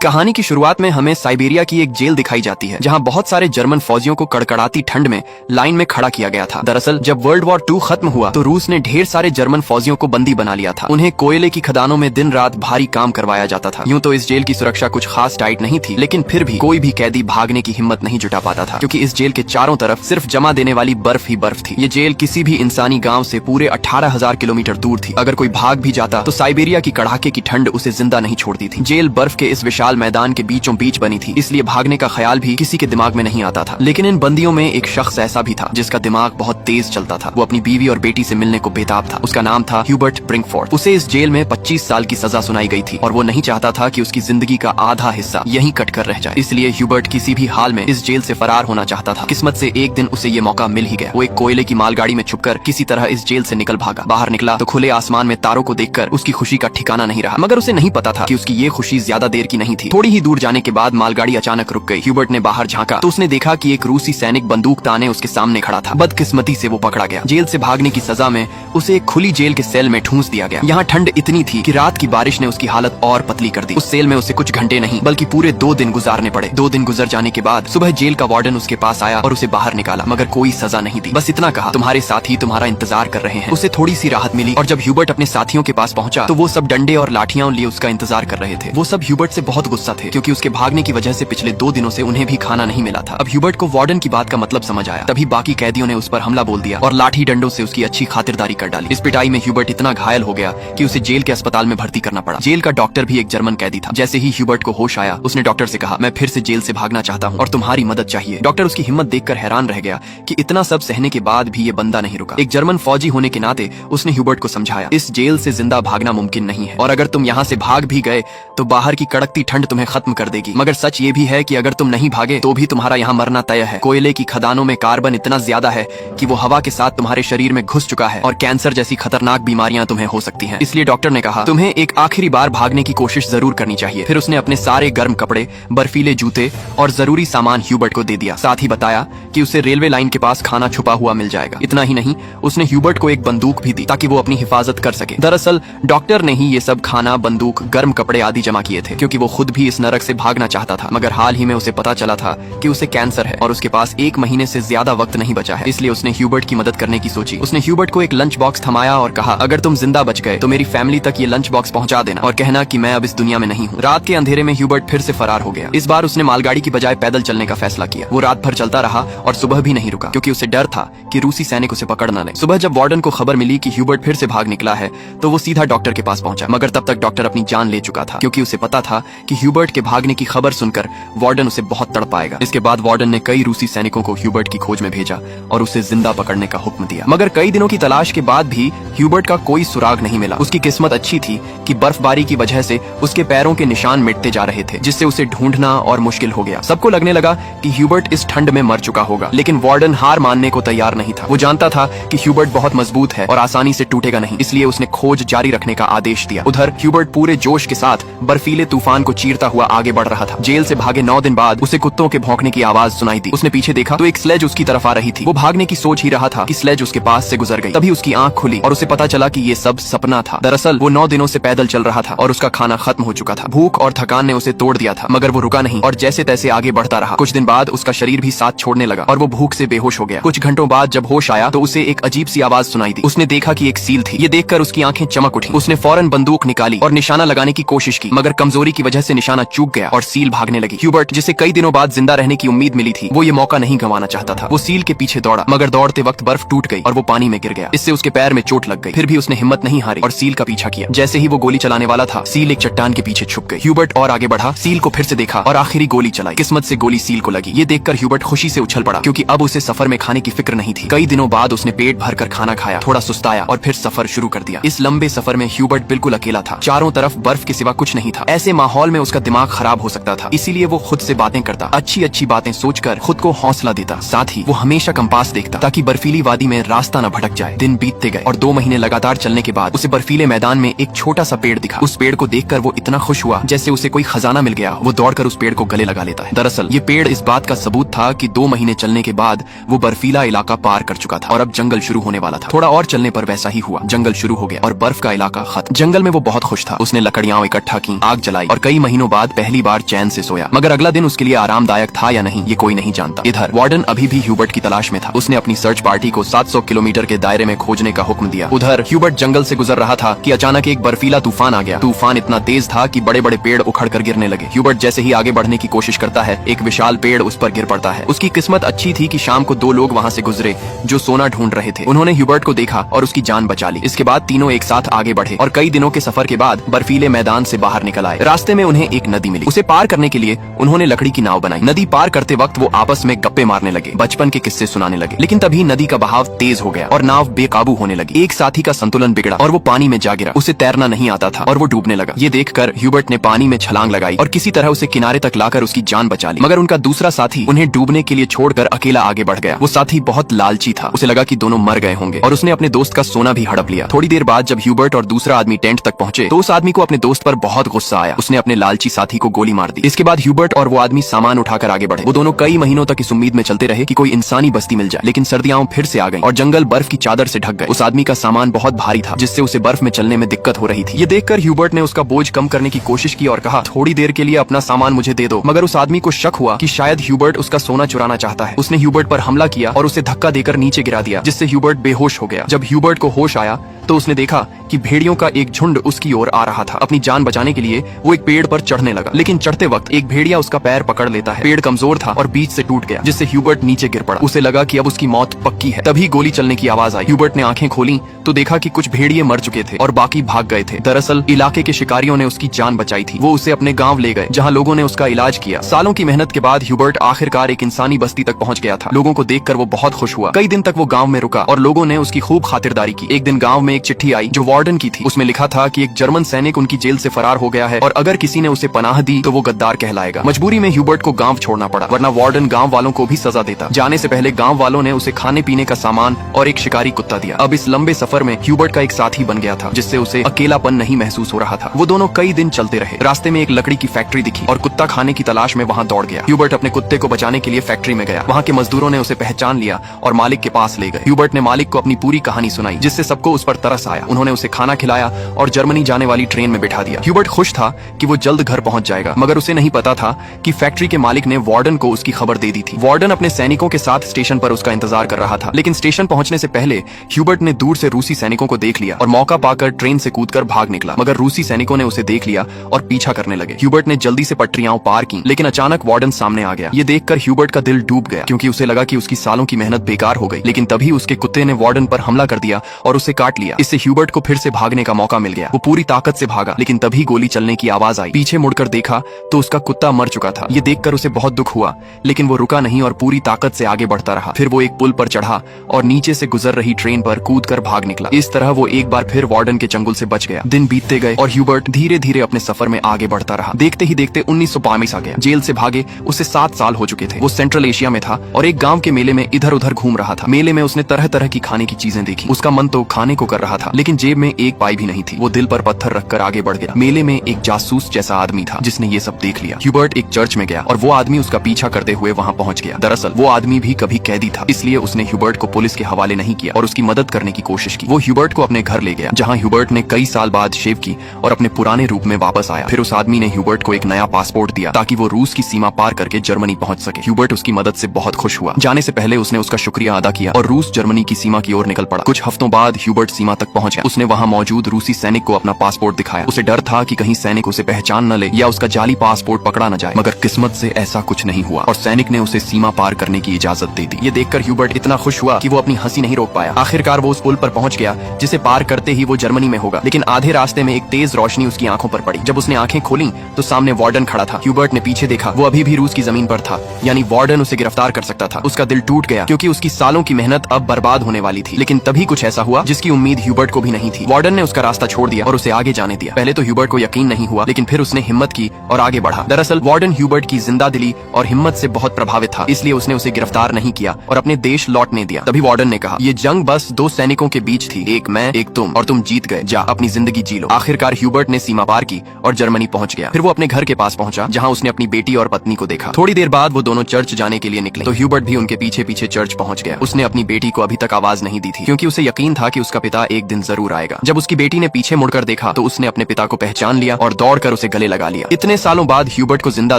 कहानी की शुरुआत में हमें साइबेरिया की एक जेल दिखाई जाती है जहां बहुत सारे जर्मन फौजियों को कड़कड़ाती ठंड में लाइन में खड़ा किया गया था। दरअसल जब वर्ल्ड वॉर 2 खत्म हुआ तो रूस ने ढेर सारे जर्मन फौजियों को बंदी बना लिया था। उन्हें कोयले की खदानों में दिन रात भारी काम करवाया जाता था। यूं तो इस जेल की सुरक्षा कुछ खास टाइट नहीं थी, लेकिन फिर भी कोई भी कैदी भागने की हिम्मत नहीं जुटा पाता था, क्योंकि इस जेल के चारों तरफ सिर्फ जमा देने वाली बर्फ ही बर्फ थी। ये जेल किसी भी इंसानी गाँव से पूरे 18,000 किलोमीटर दूर थी। अगर कोई भाग भी जाता तो साइबेरिया की कड़ाके की ठंड उसे जिंदा नहीं छोड़ती थी। जेल बर्फ के इस विशाल मैदान के बीचों बीच बनी थी, इसलिए भागने का ख्याल भी किसी के दिमाग में नहीं आता था। लेकिन इन बंदियों में एक शख्स ऐसा भी था जिसका दिमाग बहुत तेज चलता था। वो अपनी बीवी और बेटी से मिलने को बेताब था। उसका नाम था ह्यूबर्ट ब्रिंकफोर्ड। उसे इस जेल में 25 साल की सजा सुनाई गई थी और वो नहीं चाहता था कि उसकी जिंदगी का आधा हिस्सा यहीं कट कर रह जाए। इसलिए ह्यूबर्ट किसी भी हाल में इस जेल से फरार होना चाहता था। किस्मत से एक दिन उसे ये मौका मिल ही गया। वो एक कोयले की मालगाड़ी में छुपकर किसी तरह इस जेल से निकल भागा। बाहर निकला तो खुले आसमान में तारों को देखकर उसकी खुशी का ठिकाना नहीं रहा, मगर उसे नहीं पता था कि उसकी ये खुशी ज्यादा देर की नहीं थी। थोड़ी ही दूर जाने के बाद मालगाड़ी अचानक रुक गई। ह्यूबर्ट ने बाहर झांका तो उसने देखा कि एक रूसी सैनिक बंदूक ताने उसके सामने खड़ा था। बदकिस्मती से वो पकड़ा गया। जेल से भागने की सजा में उसे एक खुली जेल के सेल में ठूंस दिया गया। यहाँ ठंड इतनी थी कि रात की बारिश ने उसकी हालत और पतली कर दी। उस सेल में उसे कुछ घंटे नहीं बल्कि पूरे 2 दिन गुजारने पड़े। 2 दिन गुजर जाने के बाद सुबह जेल का वार्डन उसके पास आया और उसे बाहर निकाला, मगर कोई सजा नहीं दी। बस इतना कहा, तुम्हारे साथी तुम्हारा इंतजार कर रहे हैं। उसे थोड़ी सी राहत मिली और जब ह्यूबर्ट अपने साथियों के पास पहुंचा तो वो सब डंडे और लाठियां लिए उसका इंतजार कर रहे थे। वो सब ह्यूबर्ट से बहुत गुस्सा थे, क्योंकि उसके भागने की वजह से पिछले 2 दिनों से उन्हें भी खाना नहीं मिला था। अब ह्यूबर्ट को वार्डन की बात का मतलब समझ आया। तभी बाकी कैदियों ने उस पर हमला बोल दिया और लाठी डंडों से उसकी अच्छी खातिरदारी कर डाली। इस पिटाई में ह्यूबर्ट इतना घायल हो गया कि उसे जेल के अस्पताल में भर्ती करना पड़ा। जेल का डॉक्टर भी एक जर्मन कैदी था। जैसे ही ह्यूबर्ट को होश आया, उसने डॉक्टर से कहा, मैं फिर से जेल से भागना चाहता हूँ और तुम्हारी मदद चाहिए। डॉक्टर उसकी हिम्मत देखकर हैरान रह गया कि इतना सब सहने के बाद भी ये बंदा नहीं रुका। एक जर्मन फौजी होने के नाते उसने ह्यूबर्ट को समझाया, इस जेल से जिंदा भागना मुमकिन नहीं है, और अगर तुम यहाँ से भाग भी गए तो बाहर की कड़कती ठंड तुम्हें खत्म कर देगी। मगर सच ये भी है कि अगर तुम नहीं भागे तो भी तुम्हारा यहाँ मरना तय है। कोयले की खदानों में कार्बन इतना ज्यादा है कि वो हवा के साथ तुम्हारे शरीर में घुस चुका है और कैंसर जैसी खतरनाक बीमारियां तुम्हें हो सकती हैं। इसलिए डॉक्टर ने कहा, तुम्हें एक आखिरी बार भागने की कोशिश जरूर करनी चाहिए। फिर उसने अपने सारे गर्म कपड़े, बर्फीले जूते और जरूरी सामान ह्यूबर्ट को दे दिया। साथ ही बताया कि उसे रेलवे लाइन के पास खाना छुपा हुआ मिल जाएगा। इतना ही नहीं, उसने ह्यूबर्ट को एक बंदूक भी दी ताकि वो अपनी हिफाजत कर सके। दरअसल डॉक्टर ने ही ये सब खाना, बंदूक, गर्म कपड़े आदि जमा किए थे, क्योंकि वो खुद भी इस नरक से भागना चाहता था। मगर हाल ही में उसे पता चला था कि उसे कैंसर है और उसके पास 1 महीने से ज्यादा वक्त नहीं बचा है। इसलिए उसने ह्यूबर्ट की मदद करने की सोची। उसने ह्यूबर्ट को एक लंच बॉक्स थमाया और कहा, अगर तुम जिंदा बच गए तो मेरी फैमिली तक ये लंच बॉक्स पहुंचा देना और कहना कि मैं अब इस दुनिया में नहीं हूँ। रात के अंधेरे में ह्यूबर्ट फिर से फरार हो गया। इस बार उसने मालगाड़ी की बजाय पैदल चलने का फैसला किया। वो रात भर चलता रहा और सुबह भी नहीं रुका, क्योंकि उसे डर था कि रूसी सैनिक उसे पकड़ न ले। सुबह जब वार्डन को खबर मिली कि ह्यूबर्ट फिर से भाग निकला है तो वो सीधा डॉक्टर के पास पहुंचा, मगर तब तक डॉक्टर अपनी जान ले चुका था, क्योंकि उसे पता था कि ह्यूबर्ट के भागने की खबर सुनकर वार्डन उसे बहुत तड़पाएगा। इसके बाद वार्डन ने कई रूसी सैनिकों को ह्यूबर्ट की खोज में भेजा और उसे जिंदा पकड़ने का हुक्म दिया। मगर कई दिनों की तलाश के बाद भी ह्यूबर्ट का कोई सुराग नहीं मिला। उसकी किस्मत अच्छी थी कि बर्फबारी की वजह से उसके पैरों के निशान मिटते जा रहे थे, जिससे उसे ढूंढना और मुश्किल हो गया। सबको लगने लगा कि ह्यूबर्ट इस ठंड में मर चुका होगा, लेकिन वार्डन हार मानने को तैयार नहीं था। वो जानता था कि ह्यूबर्ट बहुत मजबूत है और आसानी से टूटेगा नहीं, इसलिए उसने खोज जारी रखने का आदेश दिया। उधर ह्यूबर्ट पूरे जोश के साथ बर्फीले तूफान को चीरता हुआ आगे बढ़ रहा था। जेल से भागे 9 दिन बाद उसे कुत्तों के भौंकने की आवाज सुनाई दी। उसने पीछे देखा तो एक स्लेज उसकी तरफ आ रही थी। वो भागने की सोच ही रहा था कि स्लेज उसके पास से गुजर गई। तभी उसकी आंख खुली और उसे पता चला कि ये सब सपना था। दरअसल वो 9 दिनों से पैदल चल रहा था और उसका खाना खत्म हो चुका था। भूख और थकान ने उसे तोड़ दिया था, मगर वो रुका नहीं और जैसे तैसे आगे बढ़ता रहा। कुछ दिन बाद उसका शरीर भी साथ छोड़ने लगा और वो भूख से बेहोश हो गया। कुछ घंटों बाद जब होश आया तो उसे एक अजीब सी आवाज सुनाई दी। उसने देखा कि एक सील थी। ये देखकर उसकी आंखें चमक उठी। उसने फौरन बंदूक निकाली और निशाना लगाने की कोशिश की, मगर कमजोरी की वजह से निशाना चूक गया और सील भागने लगी। ह्यूबर्ट, जिसे कई दिनों बाद जिंदा रहने की उम्मीद मिली थी, वो ये मौका नहीं गंवाना चाहता था। वो सील के पीछे दौड़ा, मगर दौड़ते वक्त बर्फ टूट गई और वो पानी में गिर गया। इससे उसके पैर में चोट लग गई। फिर भी उसने हिम्मत नहीं हारी और सील का पीछा किया। जैसे ही वो गोली चलाने वाला था, सील एक चट्टान के पीछे छुप गई। ह्यूबर्ट और आगे बढ़ा, सील को फिर से देखा और आखिरी गोली चलाई। किस्मत से गोली सील को लगी। ये देखकर ह्यूबर्ट खुशी से उछल पड़ा, क्योंकि अब उसे सफर में खाने की फिक्र नहीं थी। कई दिनों बाद उसने पेट भरकर खाना खाया, थोड़ा सुस्ताया और फिर सफर शुरू कर दिया। इस लंबे सफर में ह्यूबर्ट बिल्कुल अकेला था। चारों तरफ बर्फ के सिवा कुछ नहीं था। ऐसे माहौल में उसका दिमाग खराब हो सकता था, इसीलिए वो खुद से बातें करता, अच्छी अच्छी बातें सोचकर खुद को हौसला देता। साथ ही वो हमेशा कंपास देखता ताकि बर्फीली वादी में रास्ता न भटक जाए। दिन बीतते गए और 2 महीने लगातार चलने के बाद उसे बर्फीले मैदान में एक छोटा सा पेड़ दिखा। उस पेड़ को देखकर वो इतना खुश हुआ जैसे उसे कोई खजाना मिल गया। वो दौड़कर उस पेड़ को गले लगा लेता है। दरअसल ये पेड़ इस बात का सबूत था कि 2 महीने चलने के बाद वो बर्फीला इलाका पार कर चुका था और अब जंगल शुरू होने वाला था। थोड़ा और चलने पर वैसा ही हुआ। जंगल शुरू हो गया और बर्फ का इलाका खत्म। जंगल में वो बहुत खुश था। उसने लकड़ियां इकट्ठा की, आग जलाई और कई महीनों बाद पहली बार चैन से सोया, मगर अगला दिन उसके लिए आरामदायक था या नहीं ये कोई नहीं जानता। इधर वार्डन अभी भी ह्यूबर्ट की तलाश में था। उसने अपनी सर्च पार्टी को 700 किलोमीटर के दायरे में खोजने का हुक्म दिया। उधर ह्यूबर्ट जंगल से गुजर रहा था कि अचानक एक बर्फीला तूफान आ गया। तूफान इतना तेज था कि बड़े बड़े पेड़ उखड़कर गिरने लगे। ह्यूबर्ट जैसे ही आगे बढ़ने की कोशिश करता है, एक विशाल पेड़ उस पर गिर पड़ता है। उसकी किस्मत अच्छी थी कि शाम को 2 लोग वहाँ से गुजरे जो सोना ढूंढ रहे थे। उन्होंने ह्यूबर्ट को देखा और उसकी जान बचा ली। इसके बाद तीनों एक साथ आगे बढ़े और कई दिनों के सफर के बाद बर्फीले मैदान से बाहर निकल आए। रास्ते में उन्हें एक नदी मिली। उसे पार करने के लिए उन्होंने लकड़ी की नाव बनाई। नदी पार करते वक्त वो आपस में गप्पे मारने लगे, बचपन के किस्से सुनाने लगे। लेकिन तभी नदी का बहाव तेज हो गया और नाव बेकाबू होने लगी। एक साथी का संतुलन बिगड़ा और वो पानी में जा गिरा। उसे तैरना नहीं आता था और वो डूबने लगा। ये देखकर ह्यूबर्ट ने पानी में छलांग लगाई और किसी तरह उसे किनारे तक लाकर उसकी जान बचा ली। मगर उनका दूसरा साथी उन्हें डूबने के लिए छोड़कर अकेला आगे बढ़ गया। वो साथी बहुत लालची था। उसे लगा कि दोनों मर गए होंगे और उसने अपने दोस्त का सोना भी हड़प लिया। थोड़ी देर बाद जब ह्यूबर्ट और दूसरा आदमी टेंट तक पहुंचे तो उस आदमी को अपने दोस्त पर बहुत गुस्सा आया। उसने अपने लालची साथी को गोली मार दी। इसके बाद ह्यूबर्ट और वो आदमी सामान उठाकर आगे बढ़े। वो दोनों कई महीनों तक इस उम्मीद में चलते रहे कि कोई इंसानी बस्ती मिल जाए। लेकिन सर्दियां फिर से आ गईं और जंगल बर्फ की चादर से ढक गए। उस आदमी का सामान बहुत भारी था जिससे उसे बर्फ में चलने में दिक्कत हो रही थी। ये देखकर ह्यूबर्ट ने उसका बोझ कम करने की कोशिश की और कहा, थोड़ी देर के लिए अपना सामान मुझे दे दो। मगर उस आदमी को शक हुआ कि शायद ह्यूबर्ट उसका सोना चुराना चाहता है। उसने ह्यूबर्ट पर हमला किया और उसे धक्का देकर नीचे गिरा दिया, जिससे ह्यूबर्ट बेहोश हो गया। जब ह्यूबर्ट को होश आया तो उसने देखा कि भेड़ियों का एक झुंड उसकी ओर आ रहा था। अपनी जान बचाने के लिए वो एक पेड़ पर चढ़ने लगा, लेकिन चढ़ते वक्त एक भेड़िया उसका पैर पकड़ लेता है। पेड़ कमजोर था और बीच से टूट गया, जिससे ह्यूबर्ट नीचे गिर पड़ा। उसे लगा कि अब उसकी मौत पक्की है। तभी गोली चलने की आवाज आई। ह्यूबर्ट ने आंखें खोली तो देखा कि कुछ भेड़िए मर चुके थे और बाकी भाग गए थे। दरअसल इलाके के शिकारियों ने उसकी जान बचाई थी। वो उसे अपने गाँव ले गए जहाँ लोगों ने उसका इलाज किया। सालों की मेहनत के बाद ह्यूबर्ट आखिरकार एक इंसानी बस्ती तक पहुँच गया था। लोगों को देखकर वो बहुत खुश हुआ। कई दिन तक वो गाँव में रुका और लोगों ने उसकी खूब खातिरदारी की। एक दिन गाँव में एक चिट्ठी आई जो वार्डन की थी। उसमें लिखा था कि एक जर्मन सैनिक उनकी जेल से फरार हो गया है और अगर किसी ने उसे पनाह दी तो वो गद्दार कहलाएगा। मजबूरी में ह्यूबर्ट को गांव छोड़ना पड़ा, वरना वार्डन गांव वालों को भी सजा देता। जाने से पहले गांव वालों ने उसे खाने पीने का सामान और एक शिकारी कुत्ता दिया। अब इस लंबे सफर में ह्यूबर्ट का एक साथी बन गया था, जिससे उसे अकेलापन नहीं महसूस हो रहा था। वो दोनों कई दिन चलते रहे। रास्ते में एक लकड़ी की फैक्ट्री दिखी और कुत्ता खाने की तलाश में वहाँ दौड़ गया। ह्यूबर्ट अपने कुत्ते को बचाने के लिए फैक्ट्री में गया। वहाँ के मजदूरों ने उसे पहचान लिया और मालिक के पास ले गए। ह्यूबर्ट ने मालिक को अपनी पूरी कहानी सुनाई, जिससे सबको उस पर तरस आया। उन्होंने उसे खाना खिलाया और जर्मनी जाने वाली ट्रेन में बिठा दिया। ह्यूबर्ट खुश था कि वो जल्द घर पहुंच जाएगा, मगर उसे नहीं पता था कि फैक्ट्री के मालिक ने वार्डन को उसकी खबर दे दी थी। वार्डन अपने सैनिकों के साथ स्टेशन पर उसका इंतजार कर रहा था। लेकिन स्टेशन पहुंचने से पहले ह्यूबर्ट ने दूर से रूसी सैनिकों को देख लिया और मौका पाकर ट्रेन से कूदकर भाग निकला। मगर रूसी सैनिकों ने उसे देख लिया और पीछा करने लगे। ह्यूबर्ट ने जल्दी से पटरियां पार की, लेकिन अचानक वार्डन सामने आ गया। ये देखकर ह्यूबर्ट का दिल डूब गया, क्योंकि उसे लगा कि उसकी सालों की मेहनत बेकार हो गई। लेकिन तभी उसके कुत्ते ने वार्डन पर हमला कर दिया और उसे काट लिया। इससे ह्यूबर्ट को फिर से भागने का मौका मिल गया। वो पूरी ताकत से भागा, लेकिन तभी गोली चलने की आवाज आई। पीछे मुड़कर देखा तो उसका कुत्ता मर चुका था। ये देखकर उसे बहुत दुख हुआ, लेकिन वो रुका नहीं और पूरी ताकत से आगे बढ़ता रहा। फिर वो एक पुल पर चढ़ा और नीचे से गुजर रही ट्रेन पर कूदकर भाग निकला। इस तरह वो एक बार फिर वार्डन के चंगुल से बच गया। दिन बीतते गए और ह्यूबर्ट धीरे धीरे अपने सफर में आगे बढ़ता रहा। देखते ही देखते 1922 आ गया। जेल से भागे उसे 7 साल हो चुके थे। वो सेंट्रल एशिया में था और एक गांव के मेले में इधर उधर घूम रहा था। मेले में उसने तरह तरह की खाने की चीजें देखी। उसका मन तो खाने को कर रहा था, लेकिन जेब में एक पाई भी नहीं थी। वो दिल पर पत्थर रखकर आगे बढ़ गया। मेले में एक जासूस जैसा आदमी था जिसने ये सब देख लिया। ह्यूबर्ट एक चर्च में गया और वो आदमी उसका पीछा करते हुए वहाँ पहुँच गया। दरअसल वो आदमी भी कभी कैदी था, इसलिए उसने ह्यूबर्ट को पुलिस के हवाले नहीं किया और उसकी मदद करने की कोशिश की। वो ह्यूबर्ट को अपने घर ले गया, जहाँ ह्यूबर्ट ने कई साल बाद शेव की और अपने पुराने रूप में वापस आया। फिर उस आदमी ने ह्यूबर्ट को एक नया पासपोर्ट दिया ताकि वो रूस की सीमा पार करके जर्मनी पहुंच सके। ह्यूबर्ट उसकी मदद से बहुत खुश हुआ। जाने से पहले उसने उसका शुक्रिया अदा किया और रूस जर्मनी की सीमा की ओर निकल पड़ा। कुछ हफ्तों बाद ह्यूबर्ट सीमा तक पहुंच गया। उसने वहाँ मौजूद रूसी सैनिक को अपना पासपोर्ट दिखाया। उसे डर था कि कहीं सैनिक उसे पहचान न ले या उसका जाली पासपोर्ट पकड़ा न जाए, मगर किस्मत से ऐसा कुछ नहीं हुआ और सैनिक ने उसे सीमा पार करने की इजाजत दे दी। ये देखकर ह्यूबर्ट इतना खुश हुआ कि वो अपनी हंसी नहीं रोक पाया। आखिरकार वो उस पुल पर पहुंच गया जिसे पार करते ही वो जर्मनी में होगा। लेकिन आधे रास्ते में एक तेज रोशनी उसकी आंखों पर पड़ी। जब उसने आंखें खोली तो सामने वार्डन खड़ा था। ह्यूबर्ट ने पीछे देखा, वो अभी भी रूस की जमीन पर था, यानी वार्डन उसे गिरफ्तार कर सकता था। उसका दिल टूट गया क्योंकि उसकी सालों की मेहनत अब बर्बाद होने वाली थी। लेकिन तभी कुछ ऐसा हुआ जिसकी उम्मीद ह्यूबर्ट को भी नहीं थी। वार्डन ने उसका रास्ता छोड़ दिया और उसे आगे जाने दिया। पहले तो ह्यूबर्ट को यकीन नहीं हुआ, लेकिन फिर उसने हिम्मत की और आगे बढ़ा। दरअसल वार्डन ह्यूबर्ट की जिंदा दिली और हिम्मत से बहुत प्रभावित था, इसलिए उसने उसे गिरफ्तार नहीं किया और अपने देश लौटने दिया। तभी वार्डन ने कहा, ये जंग बस 2 सैनिकों के बीच थी, एक मैं एक तुम, और तुम जीत गए। जा अपनी जिंदगी जी लो। आखिरकार ह्यूबर्ट ने सीमा पार की और जर्मनी पहुंच गया। फिर वो अपने घर के पास पहुंचा, जहां उसने अपनी बेटी और पत्नी को देखा। थोड़ी देर बाद वो दोनों चर्च जाने के लिए निकले तो ह्यूबर्ट भी उनके पीछे पीछे चर्च पहुंच गया। उसने अपनी बेटी को अभी तक आवाज नहीं दी थी, क्योंकि उसे यकीन था कि उसका पिता एक दिन जरूर आएगा। जब उसकी बेटी ने पीछे मुड़कर देखा तो उसने अपने पिता को पहचान लिया और दौड़कर उसे गले लगा लिया। इतने सालों बाद ह्यूबर्ट को जिंदा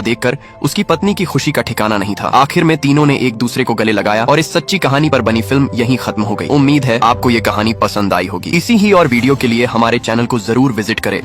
देखकर उसकी पत्नी की खुशी का ठिकाना नहीं था। आखिर में तीनों ने एक दूसरे को गले लगाया और इस सच्ची कहानी पर बनी फिल्म यहीं खत्म हो गई। उम्मीद है आपको ये कहानी पसंद आई होगी। इसी ही और वीडियो के लिए हमारे चैनल को जरूर विजिट करें।